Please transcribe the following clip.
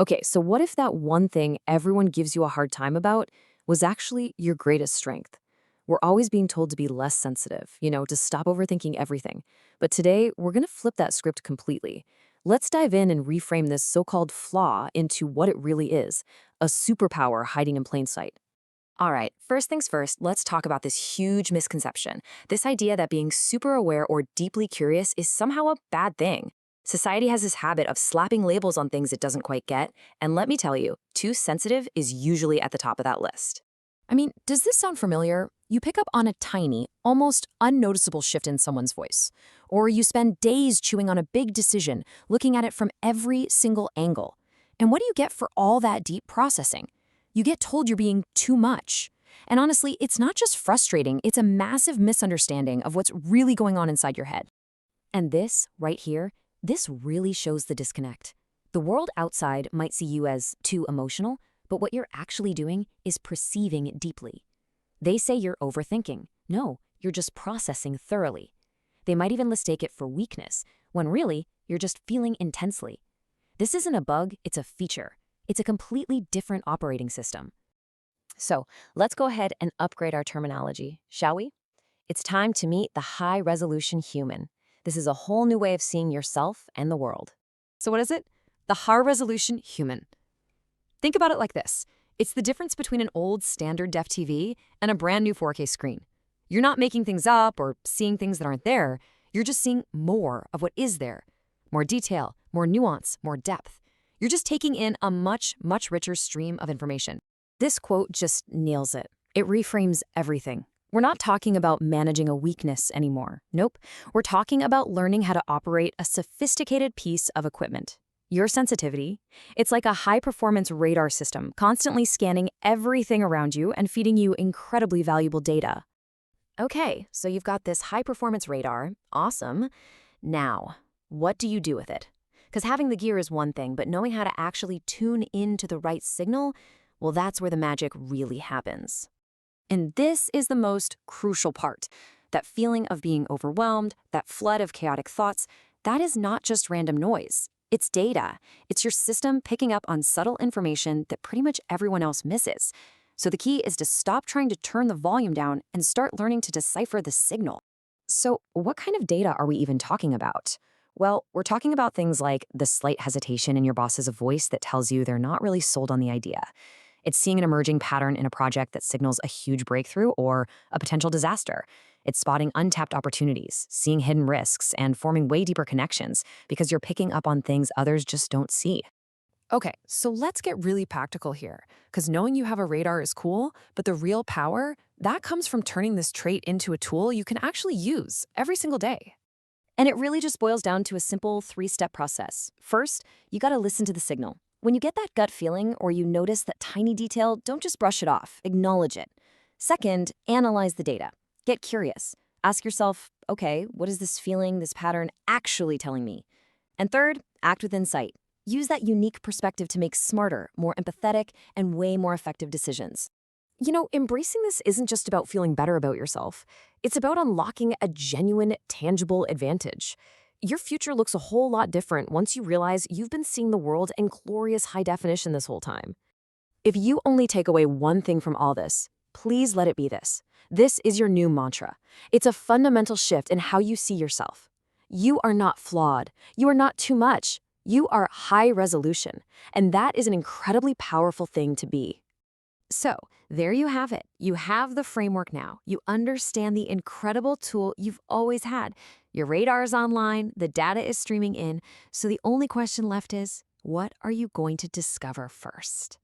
Okay, so what if that one thing everyone gives you a hard time about was actually your greatest strength? We're always being told to be less sensitive, to stop overthinking everything. But today, we're going to flip that script completely. Let's dive in and reframe this so-called flaw into what it really is, a superpower hiding in plain sight. All right, first things first, let's talk about this huge misconception. This idea that being super aware or deeply curious is somehow a bad thing. Society has this habit of slapping labels on things it doesn't quite get, and let me tell you, too sensitive is usually at the top of that list. I mean, does this sound familiar? You pick up on a tiny, almost unnoticeable shift in someone's voice. Or you spend days chewing on a big decision, looking at it from every single angle. And what do you get for all that deep processing? You get told you're being too much. And honestly, it's not just frustrating, it's a massive misunderstanding of what's really going on inside your head. And this, right here, this really shows the disconnect. The world outside might see you as too emotional, but what you're actually doing is perceiving deeply. They say you're overthinking. No, you're just processing thoroughly. They might even mistake it for weakness, when really, you're just feeling intensely. This isn't a bug, it's a feature. It's a completely different operating system. So let's go ahead and upgrade our terminology, shall we? It's time to meet the high-resolution human. This is a whole new way of seeing yourself and the world. So, what is it? The high resolution human. Think about it like this: it's the difference between an old standard def TV and a brand new 4K screen. You're not making things up or seeing things that aren't there, you're just seeing more of what is there. More detail, more nuance, more depth. You're just taking in a much, much richer stream of information. This quote just nails it. It reframes everything. We're not talking about managing a weakness anymore. Nope. We're talking about learning how to operate a sophisticated piece of equipment. Your sensitivity, it's like a high-performance radar system, constantly scanning everything around you and feeding you incredibly valuable data. Okay, so you've got this high-performance radar. Awesome. Now, what do you do with it? Because having the gear is one thing, but knowing how to actually tune into the right signal, well, that's where the magic really happens. And this is the most crucial part. That feeling of being overwhelmed, that flood of chaotic thoughts, that is not just random noise. It's data. It's your system picking up on subtle information that pretty much everyone else misses. So the key is to stop trying to turn the volume down and start learning to decipher the signal. So what kind of data are we even talking about? Well, we're talking about things like the slight hesitation in your boss's voice that tells you they're not really sold on the idea. It's seeing an emerging pattern in a project that signals a huge breakthrough or a potential disaster. It's spotting untapped opportunities, seeing hidden risks, and forming way deeper connections because you're picking up on things others just don't see. Okay, so let's get really practical here, because knowing you have a radar is cool, but the real power, that comes from turning this trait into a tool you can actually use every single day. And it really just boils down to a simple three-step process. First, you gotta listen to the signal. When you get that gut feeling or you notice that tiny detail, don't just brush it off, acknowledge it. Second, analyze the data. Get curious. Ask yourself, okay, what is this feeling, this pattern actually telling me? And third, act with insight. Use that unique perspective to make smarter, more empathetic, and way more effective decisions. Embracing this isn't just about feeling better about yourself. It's about unlocking a genuine, tangible advantage. Your future looks a whole lot different once you realize you've been seeing the world in glorious high definition this whole time. If you only take away one thing from all this, please let it be this. This is your new mantra. It's a fundamental shift in how you see yourself. You are not flawed. You are not too much. You are high resolution, and that is an incredibly powerful thing to be. So, there you have it. You have the framework now. You understand the incredible tool you've always had. Your radar is online, the data is streaming in, so the only question left is, what are you going to discover first?